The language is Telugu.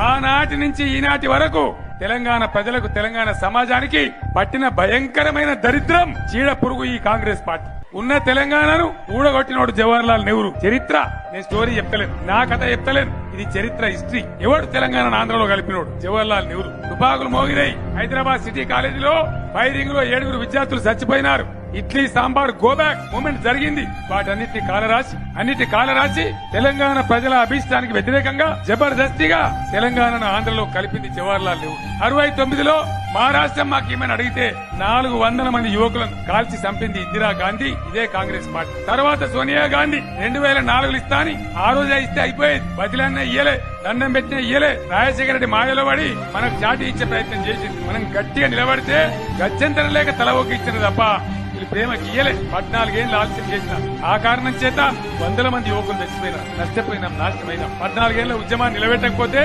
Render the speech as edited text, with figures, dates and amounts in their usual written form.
ఆనాటి నుంచి ఈనాటి వరకు తెలంగాణ ప్రజలకు తెలంగాణ సమాజానికి పట్టిన భయంకరమైన దరిద్రం చీడ పురుగు ఈ కాంగ్రెస్ పార్టీ. ఉన్న తెలంగాణను ఊడగొట్టినోడు జవహర్ లాల్ నెహ్రూ. చరిత్ర నేను స్టోరీ చెప్తలేను, నా కథ చెప్తలేను, ఇది చరిత్ర హిస్టరీ. ఎవడు తెలంగాణ ఆంధ్రలో కలిపినోడు? జవహర్ లాల్ నెహ్రూ. తుపాకులు మోగినాయి. హైదరాబాద్ సిటీ కాలేజీలో ఫైరింగ్ లో 7 విద్యార్థులు చచ్చిపోయినారు. ఇడ్లీ సాంబార్ గోబ్యాక్ మూమెంట్ జరిగింది. అన్నిటి కాలరాసి తెలంగాణ ప్రజల అభిష్టానికి వ్యతిరేకంగా జబర్దస్తిగా తెలంగాణను ఆంధ్రలో కలిపింది జవహర్ లాల్ నెహ్రూ. 69లో మహారాష్ట్ర మాకు ఏమని అడిగితే 400 మంది యువకులను కాల్చి చంపింది ఇందిరా గాంధీ. ఇదే కాంగ్రెస్ పార్టీ. తర్వాత సోనియా గాంధీ 2004 ఇస్తా అని ఆ రోజే ఇస్తే అయిపోయేది. బదిలన్న ఇయ్యలే, దండం పెట్టిన ఇయ్యలే. రాజశేఖర రెడ్డి మాయలో పడి మనకు చాటి ఇచ్చే ప్రయత్నం చేసింది. మనం గట్టిగా నిలబడితే గత్యంతరం లేక తల ఒక్క ఇచ్చింది తప్ప వీళ్ళు ప్రేమకి ఇయ్యలే. 14 ఏళ్ళు ఆలస్యం చేసిన ఆ కారణం చేత 100 మంది యువకులు చచ్చిపోయినా, నష్టపోయినాం, నాశనమైనా. 14 ఏళ్ల ఉద్యమాన్ని నిలబెట్టకపోతే